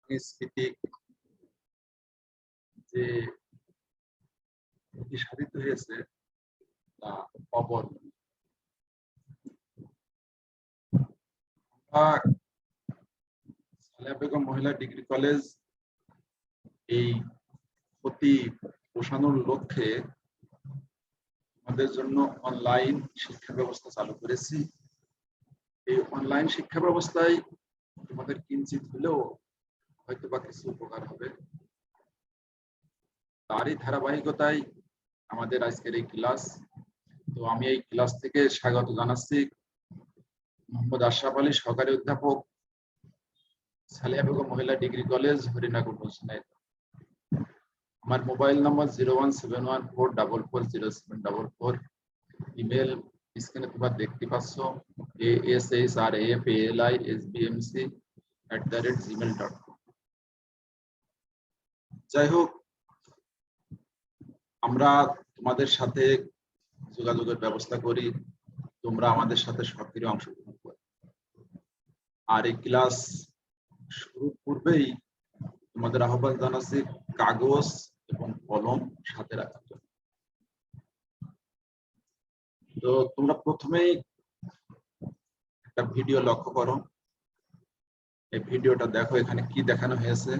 সাংস্কৃতিক যে সাধিত হয়েছে তা অবর্ণনীয়। সালেহা বেগম মহিলা ডিগ্রি কলেজ এই ক্ষতি পোষানোর লক্ষ্যে আমাদের জন্য অনলাইন শিক্ষা ব্যবস্থা চালু করেছি। এই অনলাইন শিক্ষা ব্যবস্থায় তোমাদের কিঞ্চিত হলেও হয়তো বা কিছু উপকার হবে। তারই ধারাবাহিকতায় আমাদের আজকের এই ক্লাস। তো আমি এই ক্লাস থেকে স্বাগত জানাচ্ছি মোহাম্মদ আশরাফ আলী, সহকারী অধ্যাপক, সালেহা বেগম মহিলা ডিগ্রি কলেজ, হরিণাকুল ঝিনাইদহ। আমার মোবাইল নম্বর 01714440744। ইমেল স্ক্রিনে তোমরা দেখতে পাচ্ছ, ashrafialisbmc@gmail.com। যাই হোক, আমরা তোমাদের সাথে যোগাযোগের ব্যবস্থা করি, তোমরা আমাদের সাথে সক্রিয় অংশগ্রহণ করো। আর এই ক্লাস শুরুর পূর্বেই তোমাদের আহ্বান জানাচ্ছি কাগজ এবং কলম সাথে রাখার জন্য। তো তোমরা প্রথমেই একটা ভিডিও লক্ষ্য করো। এই ভিডিওটা দেখো, এখানে কি দেখানো হয়েছে।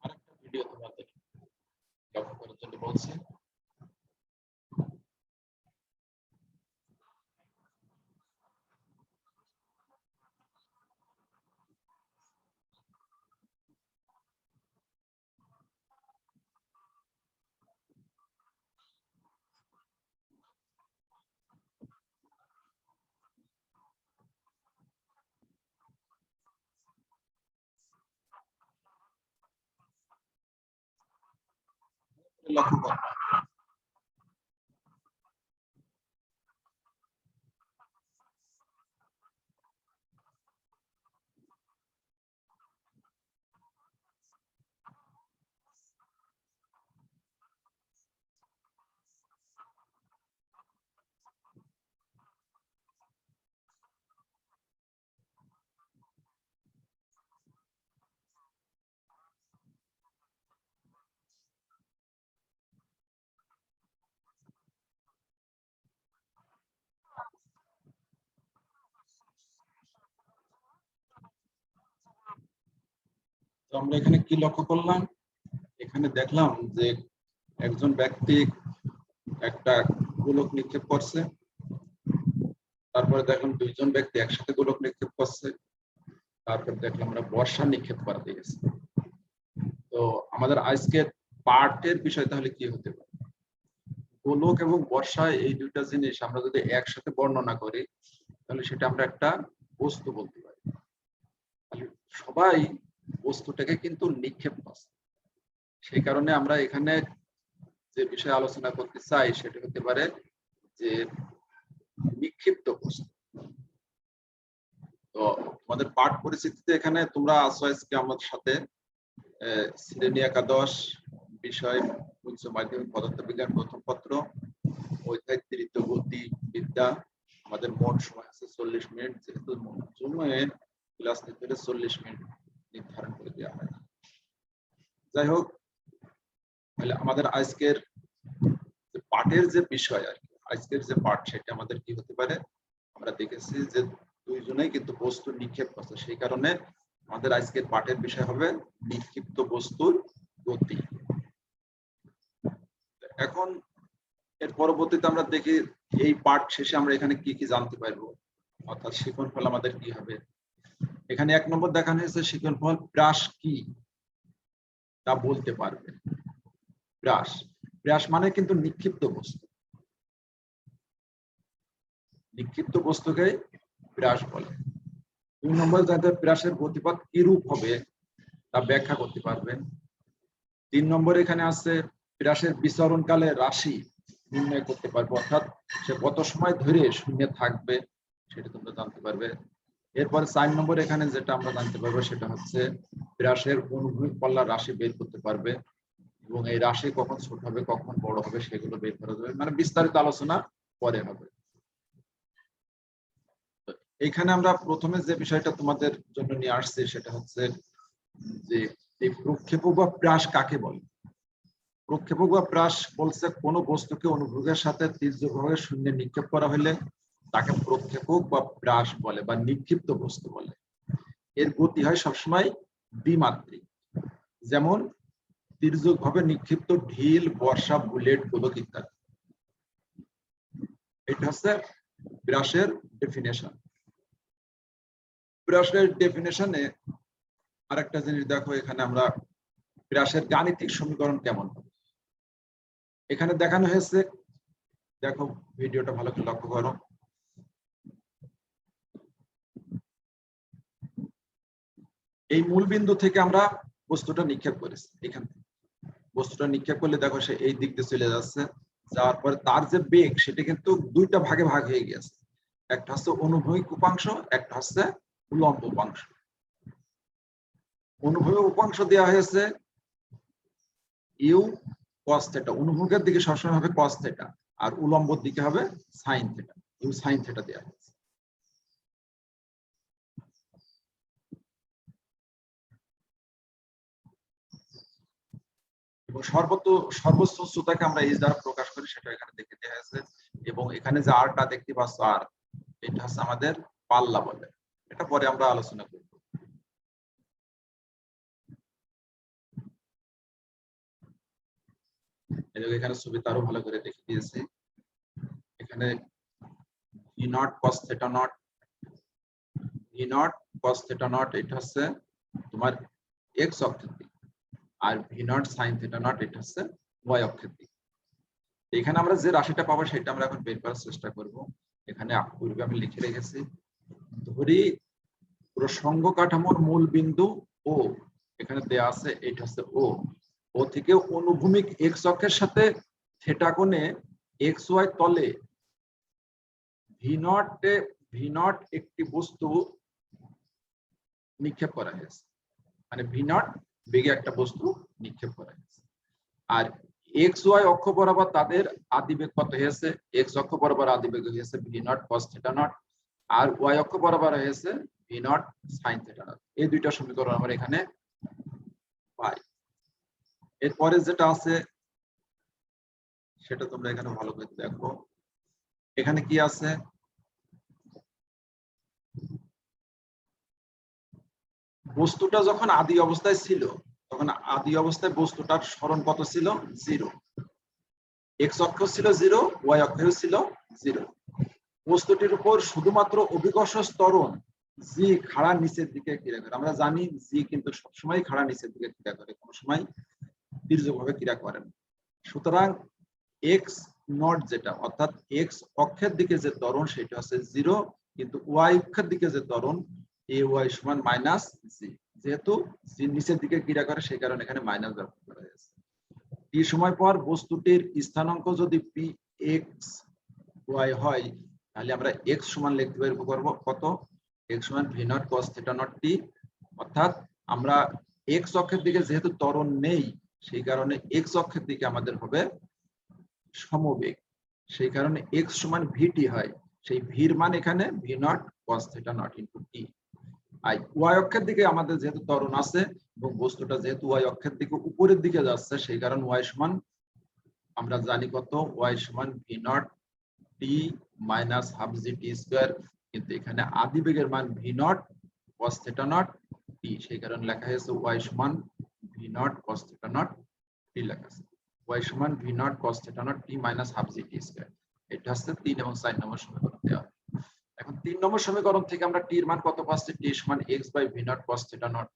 আরেকটা ভিডিও তোমাদের লক্ষ্য করার জন্য বলছি। লক্ষ্য করো। তো আমরা এখানে কি লক্ষ্য করলাম? এখানে দেখলাম যে একজন ব্যক্তি একটা গোলক নিক্ষেপ করছে, তারপরে দেখলাম দুইজন ব্যক্তি একসাথে গোলক নিক্ষেপ করছে, তারপর দেখলাম আমরা বর্ষা নিক্ষেপ করা দেখেছি। তো আমাদের আজকের পাঠের বিষয় তাহলে কি হতে পারে? গোলক এবং বর্ষা, এই দুইটা জিনিস আমরা যদি একসাথে বর্ণনা করি তাহলে সেটা আমরা একটা বস্তু বলতে পারি। তাহলে সবাই বস্তুটাকে কিন্তু নিক্ষেপ করছে। সেই কারণে আমরা এখানে যে বিষয়ে আলোচনা করতে চাই সেটা হতে পারে যে নিক্ষিপ্ত বস্তু। তো তোমাদের পাঠ পরিস্থিতিতে এখানে তোমরা আছো আজকে আমাদের সাথে শ্রেণী একাদশ বিষয় উচ্চ মাধ্যমিক পদার্থবিজ্ঞান প্রথম পত্র, অধ্যায় তৃতীয় গতি বিদ্যা। আমাদের মোট সময় আছে 40 মিনিট, যেহেতু জুমে ক্লাস নিতে হলে 40 মিনিট নির্ধারণ করে দেওয়া হয়। যাই হোক, তাহলে আমাদের আজকের পাঠের যে বিষয় আর কি, আজকের যে পাঠ সেটা আমাদের কি হতে পারে? আমরা দেখেছি যে দুইজনেই কিন্তু বস্তু নিক্ষেপ করছে, সেই কারণে আমাদের আজকের পাঠের বিষয় হবে নিক্ষিপ্ত বস্তুর গতি। এখন এর পরবর্তীতে আমরা দেখি এই পার্ট শেষে আমরা এখানে কি কি জানতে পারবো, অর্থাৎ শিখনফল আমাদের কি হবে। এখানে 1 নম্বর দেখানো হয়েছে শিখনফল ব্রাশ কি তা বলতে পারবে। ব্রাশ, ব্রাশ মানে কিন্তু নিক্ষিপ্ত বস্তু, নিক্ষিপ্ত বস্তুকে ব্রাশ বলে। 2 নম্বর যাদের ব্রাশের গতিপথ কিরূপ হবে তা ব্যাখ্যা করতে পারবেন। 3 নম্বর এখানে আছে ব্রাশের বিচরণকালে রাশি নির্ণয় করতে পারবে, অর্থাৎ সে কত সময় ধরে শূন্যে থাকবে সেটা তোমরা জানতে পারবে। এরপর 4 নম্বর এখানে যেটা আমরা জানতে পারবো সেটা হচ্ছে ব্রাশের অনুভূমিক পল্লার রাশি বের করতে পারবে এবং এই রাশি কখন ছোট হবে কখন বড় হবে সেগুলো বের করা যাবে, মানে বিস্তারিত আলোচনা পরে হবে। এখানে আমরা প্রথমে যে বিষয়টা তোমাদের জন্য নিয়ে আসছি সেটা হচ্ছে যে এই প্রক্ষেপক বা ব্রাশ কাকে বলে। প্রক্ষেপক বা ব্রাশ বলছে কোন বস্তুকে অনুভূমিকের সাথে তীর্যকভাবে শূন্যে নিক্ষেপ করা হলে তাকে প্রক্ষেপক বা ব্রাশ বলে বা নিক্ষিপ্ত বস্তু বলে। এর গতি হয় সবসময় দ্বিমাত্রিক, যেমন তীর্যকভাবে নিক্ষিপ্ত ঢিল, বর্ষা, বুলেট, গোলক ইত্যাদি। এটা হচ্ছে ব্রাশের ডেফিনেশন। ব্রাশের ডেফিনেশনে আরেকটা জিনিস দেখো, এখানে আমরা ব্রাশের গাণিতিক সমীকরণ কেমন হবে এখানে দেখানো হয়েছে। দেখো ভিডিওটা ভালো করে লক্ষ্য করো। এই মূল বিন্দু থেকে আমরা বস্তুটা নিক্ষেপ করেছি, এখান থেকে বস্তুটা নিক্ষেপ করলে দেখো সে এই দিক দিয়ে চলে যাচ্ছে, যাওয়ার পরে তার যে বেগ সেটা কিন্তু দুইটা ভাগে ভাগ হয়ে গেছে, একটা হচ্ছে অনুভূমিক উপাংশ, একটা হচ্ছে উলম্ব উপাংশ। অনুভূমিক উপাংশ দেওয়া হয়েছে ইউ কস থিটা, অনুভূমিকের দিকে সবসময় হবে কস থিটা আর উলম্বর দিকে হবে sine theta, u sine theta দেওয়া হয়েছে। এবং সর্বোচ্চ উচ্চতাকে আমরা এই দ্বারা প্রকাশ করি সেটা এখানে দেখে দেওয়া হয়েছে। এবং এখানে যে আরটা দেখতে পাচ্ছ আর, এটা হচ্ছে আমাদের পাল্লা বলে, এটা পরে আমরা আলোচনা করব। এখানে ছবিতে আরো ভালো করে দেখে দিয়েছি। এখানে V naught cos theta naught, V naught cos theta naught এটা হচ্ছে তোমার এক্স অক্ষের দিক, আর V naught sine theta naught এটা হচ্ছে ওয়াই অক্ষের দিক। এখানে আমরা যে রাশিটা পাবো সেটা আমরা এখন বের করার চেষ্টা করব। এখানে পূর্বে আমি লিখে রেখেছি, ধরি প্রসঙ্গ কাঠামোর মূল বিন্দু ও এখানে দেয়া আছে, এটা হচ্ছে ও থেকে অনুভূমিক এক্স অক্ষের সাথে থিটা কোণে এক্স ওয়াই তলে ভি নট একটি বস্তু নিক্ষেপ করা হয়েছে, মানে ভি নট বেগে একটা বস্তু নিক্ষেপ করা হয়েছে। আর এক্স ওয়াই অক্ষ বরাবর তাদের আদিবেগ কত হয়েছে, এক্স অক্ষ বরাবর আদিবেগ হয়েছে v naught cos theta naught, আর ওয়াই অক্ষ বরাবর হয়েছে v naught sine theta naught. এই দুইটা সমীকরণ আমরা এখানে পাই। এরপরে যেটা আছে সেটা তোমরা এখানে ভালো করে দেখো। এখানে কি আছে, বস্তুটা যখন আদি অবস্থায় ছিল তখন আদি অবস্থায় বস্তুটার সরণ কত ছিল, 0। এক্স অক্ষ ছিল 0, ওয়াই অক্ষেও ছিল 0। বস্তুটির উপর শুধুমাত্র অভিকর্ষ ত্বরণ জি খাড়া নিচের দিকে ক্রিয়া করে। আমরা জানি জি কিন্তু সবসময় খাড়া নিচের দিকে ক্রিয়া করে, কোনো সময় তীর্যকভাবে ক্রিয়া করে না। সুতরাং এক্স নট যেটা, অর্থাৎ এক্স অক্ষের দিকে যে ত্বরণ সেটা হচ্ছে 0, কিন্তু ওয়াই অক্ষের দিকে যে ত্বরণ এ ওয়াই সমান মাইনাস জি, যেহেতু জি নিচের দিকে ক্রিয়া করে সেই কারণে এখানে মাইনাস ব্যবহার করা হয়েছে। টি সময় পর বস্তুটির স্থানাঙ্ক যদি পি এক্স ওয়াই হয় তাহলে আমরা এক্স সমান লিখতে পারবো কত, এক্স সমান V naught cos theta naught t, অর্থাৎ আমরা এক্স অক্ষের দিকে যেহেতু ত্বরণ নেই সেই কারণে এক্স অক্ষের দিকে আমাদের হবে সমবেগ, সেই কারণে এক্স সমান ভিটি হয়। সেই ভির মান এখানে V naught cos theta naught into t. আর ওয়াই অক্ষের দিকে আমাদের যেহেতু ত্বরণ আছে এবং বস্তুটা যেহেতু ওয়াই অক্ষের দিকে উপরের দিকে যাচ্ছে সেই কারণে ওয়াই সমান আমরা জানি কত, ওয়াই সমান V naught t minus half g t square, কিন্তু এখানে আদি বেগের মান V naught cos theta naught t, সেই কারণে লেখা হয়েছে ওয়াই সমান V naught cos theta naught t লেখা আছে, ওয়াই সমান V naught cos theta naught t minus half g t square. এটা হচ্ছে 3 এবং 4 নম্বর সমীকরণ দেওয়া। এখন 3 নম্বর সমীকরণ থেকে আমরা টি এর মান কত পাচ্ছি? টি সমান x by v naught cos theta naught.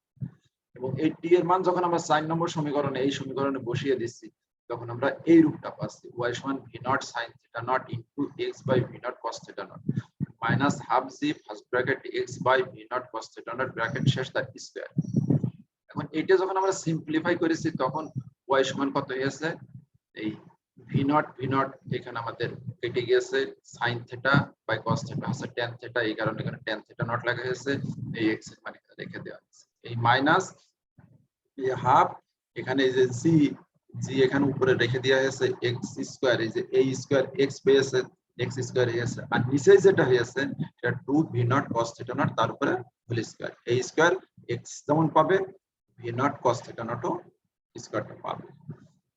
এবং এই টি এর মান যখন আমরা 4 নম্বর সমীকরণে এই সমীকরণে বসিয়ে দিচ্ছি তখন আমরা এই রূপটা পাচ্ছি y সমান v naught sin theta naught into x by v naught cos theta naught minus half g first bracket x by v naught cos theta naught bracket শেষ তার স্কয়ার। এখন এটা যখন আমরা সিম্পলিফাই করেছি তখন y সমান কত হয়েছে? এই v নট এখানে আমাদের কেটে গিয়েছে sin theta by cos theta আছে tan থিটা, এই কারণে এখানে tan থিটা নট লেখা হয়েছে, এই x এর মান এখানে রেখে দেওয়া হয়েছে। এই মাইনাস এই হাফ এখানে এই যে জি এখানে উপরে রেখে দেওয়া হয়েছে x স্কয়ার, এই যে এই স্কয়ার x পেয়েছে x স্কয়ার হয়েছে, আর নিচে যেটা হয়েছে সেটা 2 v naught cos theta naught তার উপরে হোল স্কয়ার, এই স্কয়ার x যেমন পাবে v নট cos থিটা নটও স্কয়ারটা পাবে।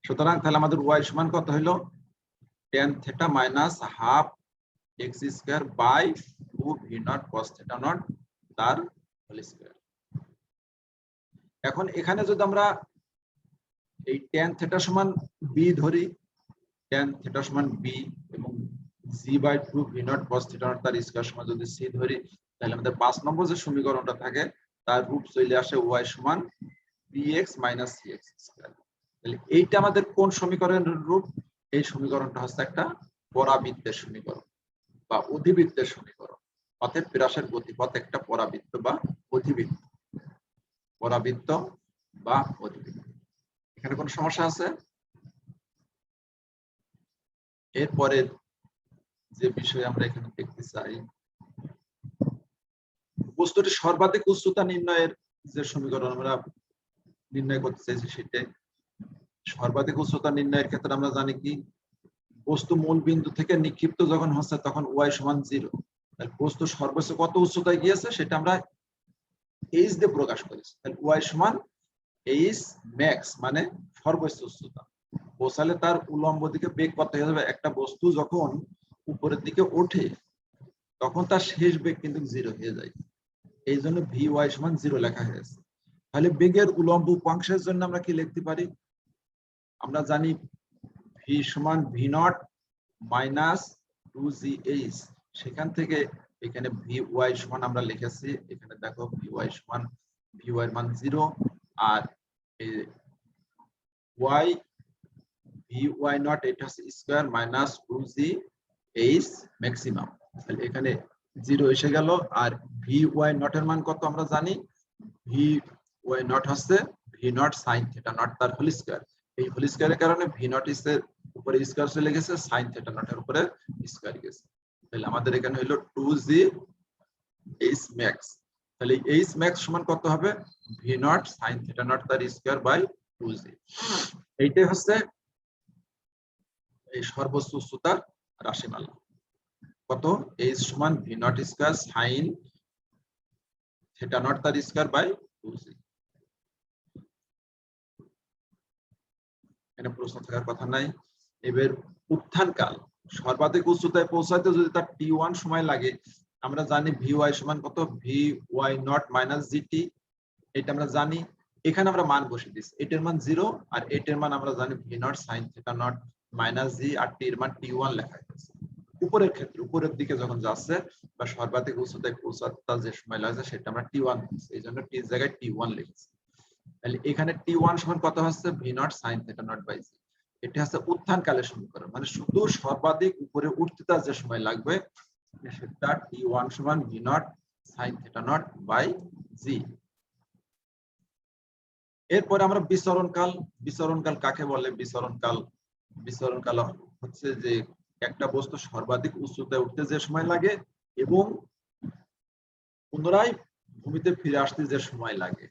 সুতরাং তাহলে আমাদের y সমান কত হলো? tan theta minus half x square by 2 v naught cos theta naught তার হোল স্কয়ার। এখন এখানে যদি আমরা এই tan থিটা সমান b ধরি, tan থিটা সমান b এবং g by 2 v naught cos theta naught তার স্কয়ার সমান যদি c ধরি, তাহলে আমাদের 5 নম্বর যে সমীকরণটা থাকে তার রূপ চলে আসে y সমান bx মাইনাস cx স্কয়ার। তাহলে এইটা আমাদের কোন সমীকরণের রূপ? এই সমীকরণটা হচ্ছে একটা পরাবৃত্তের সমীকরণ বা অধিবৃত্তের সমীকরণ। অতএব বিরাসের গতিপথ একটা পরাবৃত্ত বা অধিবৃত্ত, পরাবৃত্ত বা অধিবৃত্ত। এখানে কোন সমস্যা আছে? এরপরে যে বিষয় আমরা এখানে দেখতে চাই, বস্তুটি সর্বাধিক উচ্চতা নির্ণয়ের যে সমীকরণ আমরা নির্ণয় করতে চাইছি সেটা সর্বাধিক উচ্চতা নির্ণয়ের ক্ষেত্রে আমরা জানি কি বস্তু মূল বিন্দু থেকে নিক্ষিপ্ত যখন হচ্ছে তখন y সমান 0। তাহলে বস্তু সর্বোচ্চ কত উচ্চতায় গিয়েছে সেটা আমরা h দিয়ে প্রকাশ করেছি। তাহলে y সমান h max মানে সর্বোচ্চ উচ্চতা। পৌঁছালে তার উল্লম্ব দিকে বেগ কত হয়ে যাবে? একটা বস্তু যখন উপরের দিকে ওঠে তখন তার শেষ বেগ কিন্তু 0 হয়ে যায়, এই জন্য vy সমান 0 লেখা হয়েছে। তাহলে বেগের উল্লম্ব উপাংশের জন্য আমরা কি লিখতে পারি? আমরা জানি v সমান v নট মাইনাস 2gh, সেখান থেকে এখানে vy সমান আমরা লিখেছি, এখানে দেখো vy সমান vy এর মান 0 আর vy নট এটা হচ্ছে স্কয়ার মাইনাস 2gh ম্যাক্সিমাম। তাহলে এখানে 0 এসে গেল। আর vy নট এর মান কত আমরা জানি, vy নট হচ্ছে v naught sin theta naught তার হোল স্কয়ার। এই হোল স্কয়ারের কারণে v নট এর উপরে স্কয়ার চলে গেছে, sin থিটা নট এর উপরে স্কয়ার গেছে। তাহলে আমাদের এখানে হলো 2gh max। তাহলে h max সমান কত হবে? v naught sin theta naught তার স্কয়ার বাই 2g। এইটাই হচ্ছে এই সর্বোচ্চ উচ্চতার রাশিমালা। কত? h সমান v not square sin theta naught তার স্কয়ার বাই 2g। এখানে প্রশ্ন থাকার কথা নাই। এবার উত্থান কাল, সর্বাধিক উচ্চতায় পৌঁছাতে যদি তার t1 সময় লাগে, আমরা জানি vy সমান কত? vy নট মাইনাস gt, এটা আমরা জানি। এখানে আমরা মান বসিয়ে দিচ্ছি, এটার মান 0 আর এটার মান আমরা জানি v naught sin theta naught minus g, আর t এর মান t1 লেখা হয়েছে। উপরের ক্ষেত্রে উপরের দিকে যখন যাচ্ছে বা সর্বাধিক উচ্চতায় পৌঁছাতে যে সময় লাগছে সেটা আমরা t1 দিচ্ছি, এই জন্য t এর জায়গায় t1 লিখেছি। তাহলে এখানে t1 সমান কত হচ্ছে? v naught sin theta naught by g। এটা হচ্ছে উত্থান কালের সমীকরণ, মানে শুধু সর্বাধিক উপরে উঠতে তার যে সময় লাগবে সেটা t1 সমান v naught sin theta naught by g। এরপরে আমরা বিচরণকাল। বিচরণকাল কাকে বলে? বিচরণকাল হচ্ছে যে একটা বস্তু সর্বাধিক উচ্চতায় উঠতে যে সময় লাগে এবং পুনরায় ভূমিতে ফিরে আসতে যে সময় লাগে,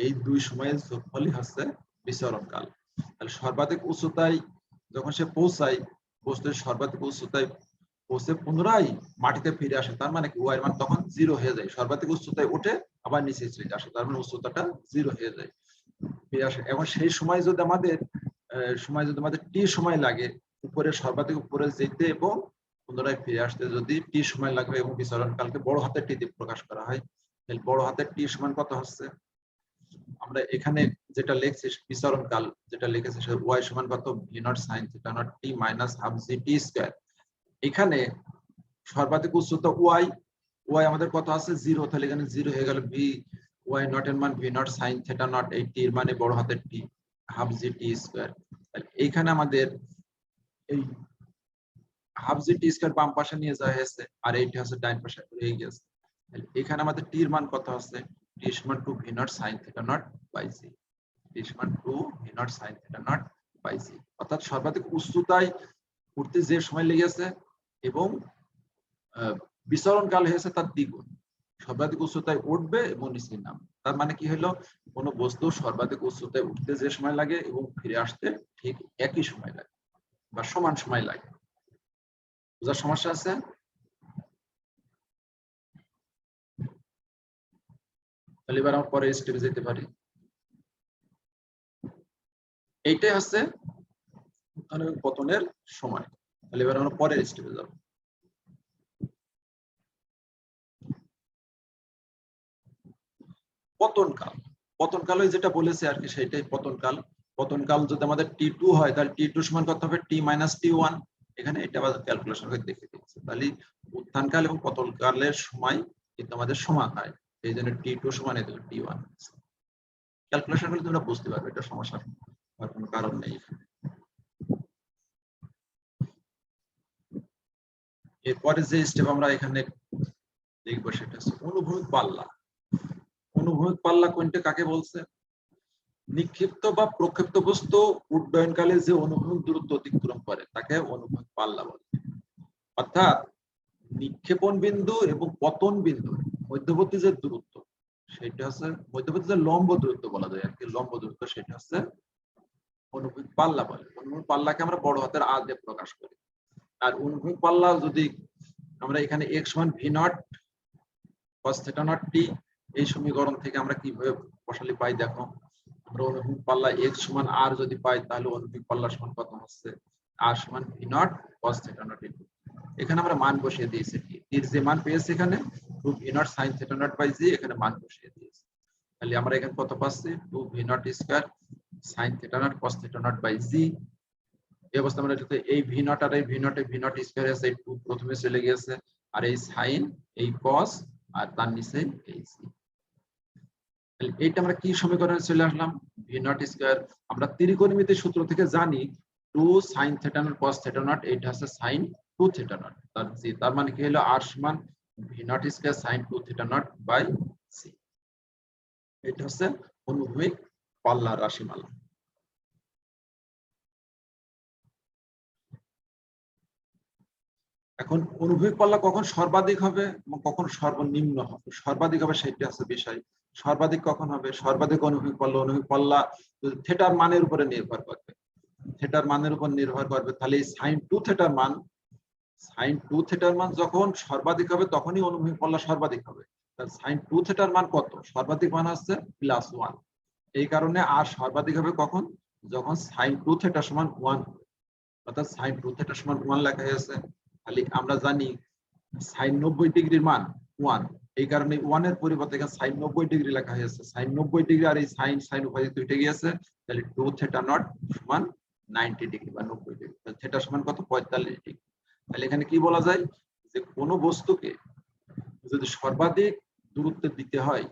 এই দুই সময়ের যোগফলই হচ্ছে বিচরণকাল। তাহলে সর্বাধিক উচ্চতায় যখন সে পৌঁছায়, বস্তুর সর্বাধিক উচ্চতায় পৌঁছে পুনরায় মাটিতে ফিরে আসে, তার মানে কি ওয়াই মান তখন 0 হয়ে যায়। সর্বাধিক উচ্চতায় উঠে আবার নিচে চলে আসে, তার মানে উচ্চতাটা 0 হয়ে যায়, ফিরে আসে। এবং সেই সময় যদি আমাদের টি সময় লাগে উপরে সর্বাধিক উপরে যেতে এবং পুনরায় ফিরে আসতে, যদি টি সময় লাগবে এবং বিচরণকালকে বড় হাতের টি দিয়ে প্রকাশ করা হয়, তাহলে বড় হাতের টি সমান কত হচ্ছে? আমরা এখানে যেটা লিখছি বিচরণকাল যেটা লিখেছি সেটা y সমান কত? v naught sin theta not t minus half gt square. এখানে সর্বাধিক উচ্চতা ওয়াই, ওয়াই আমাদের কত আছে 0, তাহলে এখানে 0 হয়ে গেল। ভি ওয়াই নট এর মান V naught sine theta naught, এই টি এর মানে বড় হাতের টি, হাফ জি টি স্কয়ার। তাহলে এইখানে আমাদের এই হাফ জি টি স্কয়ার বাম পাশে নিয়ে যাওয়া হয়েছে, আর এইটা হচ্ছে ডান পাশে রয়ে গেছে। তাহলে এখানে আমাদের টি এর মান কত আছে, টি সমান 2 V naught sine theta naught by g, t সমান 2 V naught sine theta naught by g. অর্থাৎ সর্বাধিক উচ্চতায় উঠতে যে সময় লেগেছে এবং বিচরণ কাল হয়েছে তার দ্বিগুণ। সর্বাধিক উচ্চতায় উঠবে এবং নিচে নামবে, তার মানে কি হলো, কোনো বস্তু সর্বাধিক উচ্চতায় উঠতে যে সময় লাগে এবং ফিরে আসতে ঠিক একই সময় লাগে বা সমান সময় লাগে। বুঝার সমস্যা আছে? তাহলে এবার আমরা পরের স্টেপে যেতে পারি। এইটাই হচ্ছে উত্থান এবং পতনের সময়। তাহলে এবার আমরা পরের স্টেপে যাব। পতনকাল, পতনকাল যেটা বলেছে আর কি সেটাই পতনকাল। পতনকাল যদি আমাদের T2 হয় তাহলে T2 সমান কত হবে, T মাইনাস T1। এখানে এটা আবার ক্যালকুলেশন করে দেখে দিচ্ছি। তাহলে উত্থানকাল এবং পতনকালের সময় কিন্তু আমাদের সমান হয়, এই জন্য T2 সমান এদিকে T1। ক্যালকুলেশন করলে তোমরা বুঝতে পারবে, এটা সমস্যার কোনো কারণ নেই এখানে। এরপরে যে স্টেপ আমরা এখানে দেখবো সেটা হচ্ছে অনুভূমিক পাল্লা। অনুভূমিক পাল্লা কোনটা কাকে বলছে, নিক্ষিপ্ত বা প্রক্ষিপ্ত বস্তু উড্ডয়নকালে যে অনুভূমিক দূরত্ব অতিক্রম করে তাকে অনুভূমিক পাল্লা বলে। অর্থাৎ নিক্ষেপণ বিন্দু এবং পতন বিন্দু মধ্যবর্তী যে দূরত্ব, সেটা হচ্ছে মধ্যবর্তী যে লম্ব দূরত্ব বলা যায় আর কি, লম্ব দূরত্ব, সেটা হচ্ছে অনুভূমিক পাল্লা বলে। অনুভূমিক পাল্লাকে আমরা বড় হাতের আ দিয়ে প্রকাশ করি। আর অনুভূমিক পাল্লা যদি আমরা এখানে x সমান V naught cos theta naught t, এই সমীকরণ থেকে আমরা কিভাবে বসালে পাই দেখো, আমরা অনুভূমিক পাল্লা x সমান r যদি পাই তাহলে অনুভূমিক পাল্লা সমান কত হচ্ছে, r সমান V naught cos theta naught t. এখানে আমরা মান বসিয়ে দিয়েছি, এর যে মান পেয়েছি এখানে 2 V naught sin theta naught by g, এখানে মান বসিয়ে দিয়েছি। তাহলে আমরা এখানে কত পাচ্ছি, 2 V naught square sin theta naught cos theta naught by g. এই অবস্থা আমরা যদি এই ভি নট আর এই ভি নট স্কয়ার আছে, এই 2 প্রথমে চলে গিয়েছে, আর এই sin এই cos আর তার নিচে এই জি। তাহলে এইটা আমরা কি সমীকরণে চলে আসলাম, ভি নট স্কয়ার আমরা ত্রিকোণমিতির সূত্র থেকে জানি 2 sin theta naught cos theta naught, এটা হচ্ছে sin 2 থিটা নট, তার মানে কি হলো r সমান V naught square sin 2 theta naught by c. এটা হচ্ছে অনুভূমিক পাল্লার রাশিমালা। এখন অনুভূমিক পাল্লা কখন সর্বাধিক হবে এবং কখন সর্বনিম্ন হবে, সর্বাধিক হবে সেটা হচ্ছে বিষয়। সর্বাধিক কখন হবে, সর্বাধিক অনুভূমিক পাল্লা থিটার মানের উপরে নির্ভর করবে, থিটার মানের উপর নির্ভর করবে। তাহলে sin 2 থিটার মান, sin 2 থিটার মান যখন সর্বাধিক হবে তখনই অনুভূমিক পাল্লা সর্বাধিক হবে। sin 2 থিটার মান কত, সর্বাধিক মান হচ্ছে +1। এই কারণে আর সর্বাধিক হবে কখন, যখন sin 2 থিটা সমান 1 হবে। অর্থাৎ sin 2 থিটা সমান 1 লেখা হয়েছে। তাহলে আমরা জানি sin 90 ডিগ্রির মান 1, এই কারণে 1 এর পরিবর্তে এখানে sin 90 ডিগ্রি লেখা হয়েছে। sin 90 ডিগ্রি আর এই sin উভয় দুইটা গিয়েছে, তাহলে 2 থিটা নট সমান 90 ডিগ্রি বা 90 ডিগ্রি। তাহলে থিটা সমান কত, 45 ডিগ্রি। তাহলে এখানে কি বলা যায়, যে কোনো বস্তুকে যদি সর্বাধিক দূরত্বে দিতে হয়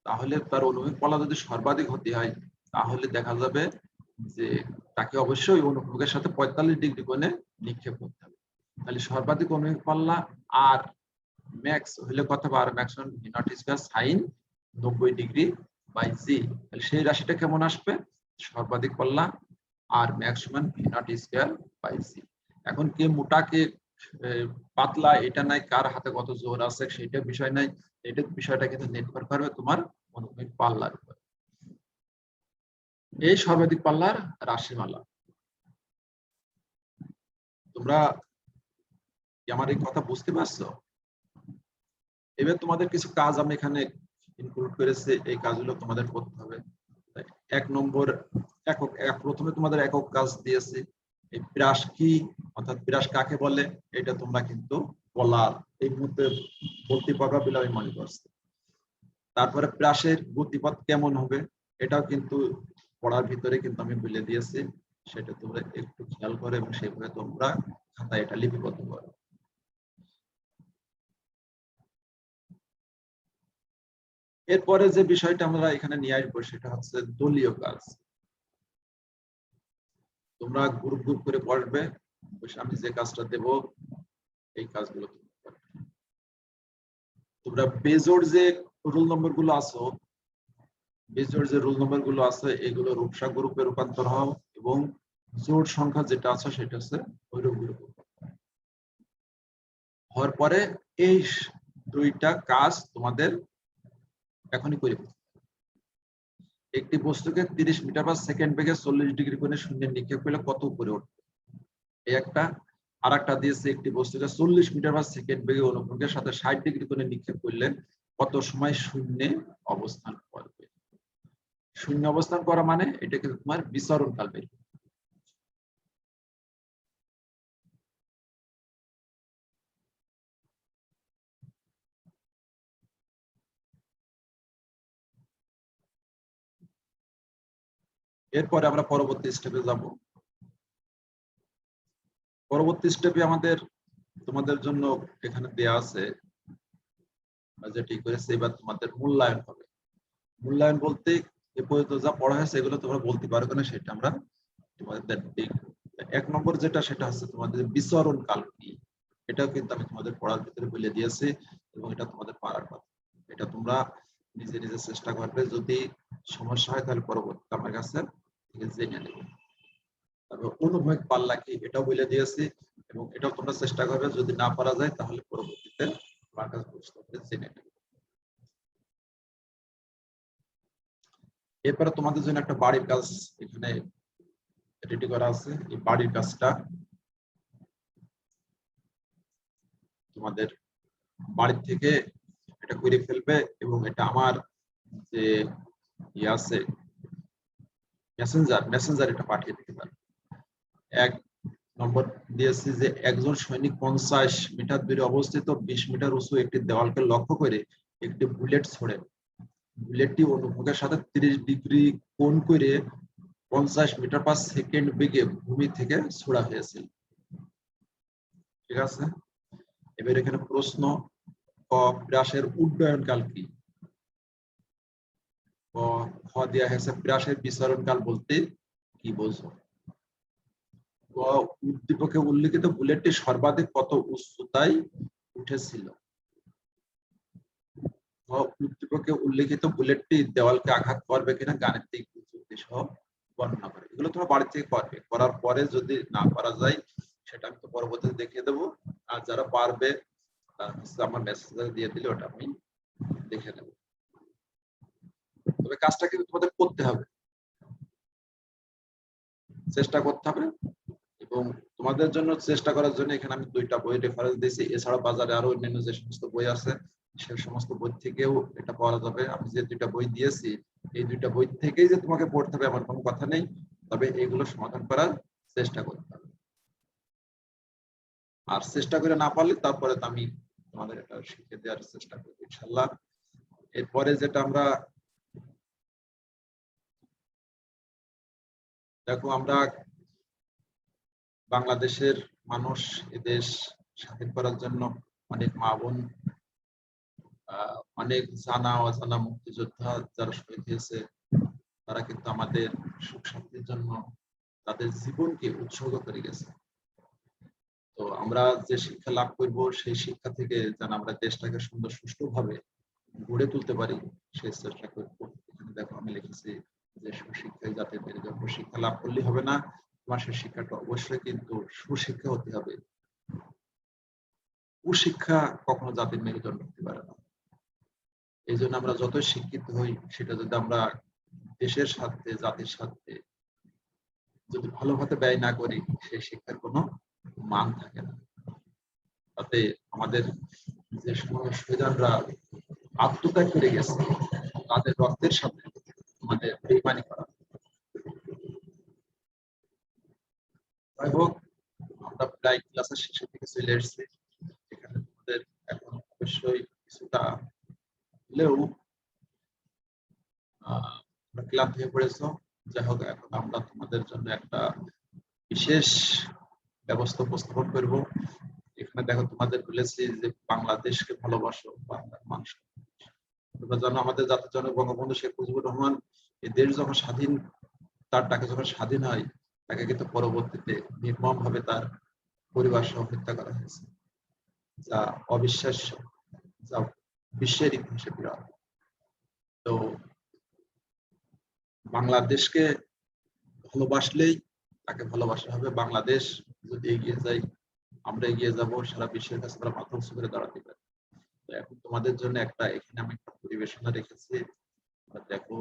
তাহলে তার অনুভূমিক পাল্লা যদি সর্বাধিক হতে হয় তাহলে দেখা যাবে যে তাকে অবশ্যই অনুভূমিকের সাথে 45 ডিগ্রি কোণে নিক্ষেপ করতে হবে। তাহলে সর্বাধিক অনুভূমিক পাল্লা আর ম্যাক্স হলে কত হবে, আর ম্যাক্স সমান V naught square sin 90 degree by g. তাহলে সেই রাশিটা কেমন আসবে, সর্বাধিক পাল্লা আর ম্যাক্স সমান V naught square by g. এখন কে মোটা কে পাতলা এটা নাই, কার হাতে কত জোর আছে সেটা বিষয় নাই, এটা বিষয়টা কিন্তু নির্ভর করবে তোমার অনুভূমিক পাল্লার উপর। এই সর্বাধিক পাল্লার রাশিমালা। তোমরা কি আমার এই কথা বুঝতে পারছো? এবার তোমাদের কিছু কাজ আমি এখানে ইনক্লুড করেছি, এই কাজগুলো তোমাদের করতে হবে। 1 নম্বর একক, প্রথমে তোমাদের একক কাজ দিয়েছি, এই ব্রাশ কি অর্থাৎ ব্রাশ কাকে বলে এটা তোমরা কিন্তু বলার এই মুহূর্তে বলতে পারবা বলে আমি মনে করছি। তারপরে ব্রাশের গতিপথ কেমন হবে এটাও কিন্তু পড়ার ভিতরে কিন্তু আমি বলে দিয়েছি, সেটা তোমরা একটু খেয়াল করে এবং সেভাবে তোমরা খাতায় এটা লিপিবদ্ধ করো। এরপরে যে বিষয়টা আমরা এখানে নিয়ে আসবো সেটা হচ্ছে দলীয় কাজ। তোমরা গ্রুপ গ্রুপ করে বসবে, বসে আমি যে কাজটা দেব এই কাজগুলো তোমরা বেজোড় যে রোল নম্বর গুলো আছে, বেজোড় যে রোল নম্বর গুলো আছে এগুলো রূপসা গ্রুপে রূপান্তর হও এবং জোড় সংখ্যা যেটা আছে সেটা হচ্ছে ভৈরব গ্রুপে হওয়ার পরে এই দুইটা কাজ তোমাদের এখনই করে ফেলতে। একটি বস্তুকে 30 মিটার পার সেকেন্ড বেগে 40 ডিগ্রি কোণে শূন্যে নিক্ষেপ করলে কত উপরে উঠবে, এই একটা। আর একটা দিয়েছে একটি বস্তুকে 40 মিটার পার সেকেন্ড বেগে অনুভূমিকের সাথে 60 ডিগ্রি কোণে নিক্ষেপ করলে কত সময় শূন্যে অবস্থান করবে। শূন্য অবস্থান করা মানে এটা কিন্তু তোমার বিচরণ কাল বের। এরপরে আমরা পরবর্তী স্টেপে যাব। পরবর্তী স্টেপে আমাদের তোমাদের জন্য এখানে দেয়া আছে যেটি করেছে, এবার তোমাদের মূল্যায়ন হবে। মূল্যায়ন বলতে এ পর্যন্ত যা পড়া হয়েছে এগুলো তোমরা বলতে পারবে না, সেটা আমরা তোমাদের দেখব। 1 নম্বর যেটা সেটা হচ্ছে তোমাদের বিচরণ কাল কি, এটাও কিন্তু আমি তোমাদের পড়ার ভিতরে বলে দিয়েছি এবং এটা তোমাদের পারার কথা। এটা তোমরা নিজে নিজে চেষ্টা করবে, যদি সমস্যা হয় তাহলে পরবর্তীতে আমার কাছে জেনে নেবে। তারপর অনুভব পাল্লা কি এটাও বলে দিয়েছি এবং এটাও তোমরা চেষ্টা করবে, যদি না পারা যায় তাহলে পরবর্তীতে আমার কাছে প্রশ্ন করে জেনে নেবে। এরপরে তোমাদের জন্য একটা বাড়ির কাজ এখানে রেডি করা আছে। এই বাড়ির কাজটা তোমাদের বাড়ি থেকে এটা করে ফেলবে এবং এটা আমার যে ইয়ে আছে মেসেঞ্জার এটা পাঠিয়ে দিতে পারবে। 1 নম্বর দিয়েছি যে একজন সৈনিক 50 মিটার দূরে অবস্থিত 20 মিটার উঁচু একটি দেওয়ালকে লক্ষ্য করে একটি বুলেট ছোড়ে। বুলেটটি অনুভূমিকের সাথে 30 ডিগ্রি কোণ করে 50 মিটার পার সেকেন্ড বেগে ভূমি থেকে ছোড়া হয়েছিল। ঠিক আছে, এবার এখানে প্রশ্ন, প্রাসের উড্ডয়নকাল কি? খ দেওয়া হয়েছে প্রাসের বিচরণকাল বলতে কি বোঝো? উদ্দীপকে উল্লেখিত বুলেটটি সর্বাধিক কত উচ্চতায় উঠেছিল? উদ্দীপকে উল্লেখিত বুলেটটি দেওয়ালকে আঘাত করবে কিনা গাণিতিক যুক্তি সহ বর্ণনা করে। এগুলো তোমরা বাড়ি থেকে করবে, করার পরে যদি না পারা যায় সেটা আমি তো পরবর্তীতে দেখিয়ে দেবো। আর যারা পারবে আমার মেসেজ দিয়ে দিলে ওটা আমি দেখে নেব। তবে কাজটা কিন্তু তোমাদের করতে হবে, চেষ্টা করতে হবে। এবং তোমাদের জন্য চেষ্টা করার জন্য এখানে আমি 2টা বই রেফারেন্স দিয়েছি। এছাড়া বাজারে আরো অন্যান্য যে সমস্ত বই আছে সেই সমস্ত বই থেকেও এটা পড়া যাবে। আমি যে 2টা বই দিয়েছি এই 2টা বই থেকেই যে তোমাকে পড়তে হবে আমার কোনো কথা নেই, তবে এগুলো সমাধান করার চেষ্টা করতে হবে। আর চেষ্টা করে না পারলে তারপরে তো আমি তোমাদের এটা শিখে দেওয়ার চেষ্টা করবো ইনশাআল্লাহ। এরপরে যেটা আমরা দেখো, আমরা বাংলাদেশের মানুষ এদেশ স্বাধীন করার জন্য অনেক মা বোন, অনেক জানা অজানা মুক্তিযোদ্ধা যারা শহীদ হয়েছে তারা কিন্তু আমাদের সুখ শান্তির জন্য তাদের জীবনকে উৎসর্গ করে গেছে। তো আমরা যে শিক্ষা লাভ করব সেই শিক্ষা থেকে যেন আমরা দেশটাকে সুন্দর সুষ্ঠুভাবে গড়ে তুলতে পারি সেই চেষ্টা করব। এখানে দেখো আমি লিখেছি যে সুশিক্ষায় জাতির মেরুদণ্ড। শিক্ষা লাভ করলে হবে না, তোমার সেই শিক্ষাটা অবশ্যই কিন্তু সুশিক্ষা হতে হবে। কুশিক্ষা কখনো জাতির মেরুদণ্ড হতে পারে না। এই জন্য আমরা যতই শিক্ষিত হই সেটা যদি আমরা দেশের স্বার্থে জাতির স্বার্থে যদি ভালোভাবে ব্যয় না করি সেই শিক্ষার কোনো মান থাকে না। তাতে আমাদের যে সমস্ত শহীদরা আত্মত্যাগ করে গেছে তাদের রক্তের সাথে আমাদের বেইমানি করা। যাই হোক, আমরা প্রায় ক্লাসের শেষের দিকে চলে এসেছি। এখানে তোমাদের এখন অবশ্যই কিছুটা হলেও ক্লান্ত হয়ে পড়েছো। যাই হোক, এখন আমরা তোমাদের জন্য একটা বিশেষ ব্যবস্থা উপস্থাপন করব। এখানে দেখো তোমাদের বলেছি যে বাংলাদেশকে ভালোবাসো, বাংলার মানুষ। তোমরা জানো আমাদের জাতির জনক বঙ্গবন্ধু শেখ মুজিবুর রহমান এই দেশ যখন স্বাধীন, তার টাকা যখন স্বাধীন হয়, তাকে কিন্তু পরবর্তীতে নির্মমভাবে তার পরিবার সহ হত্যা করা হয়েছে, যা অবিশ্বাস্য, যা বিশ্বের ইতিহাসে বিরল। তো বাংলাদেশকে ভালোবাসলেই তাকে ভালোবাসা হবে। বাংলাদেশ যদি এগিয়ে যায়, আমরা এগিয়ে যাব, সারা বিশ্বের কাছে তারা মাথা উঁচু করে দাঁড়াতে পারে। তো এখন তোমাদের জন্য এখানে আমি একটা পরিবেশনা রেখেছি, দেখো।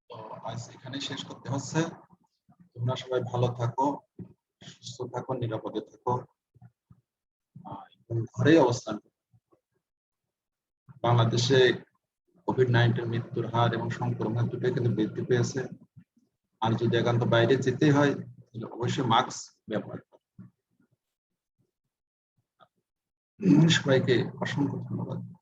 তো আজ এখানে শেষ করতে হচ্ছে। তোমরা সবাই ভালো থাকো, সুস্থ থাকো, নিরাপদে থাকো। এবং ঘরেই অবস্থান করতে হবে। বাংলাদেশে কোভিড-19 মৃত্যুর হার এবং সংক্রমণ দুটোই কিন্তু বৃদ্ধি পেয়েছে। আর যদি একান্ত বাইরে যেতে হয় তাহলে অবশ্যই মাস্ক ব্যবহার করতে হবে। সবাইকে অসংখ্য ধন্যবাদ।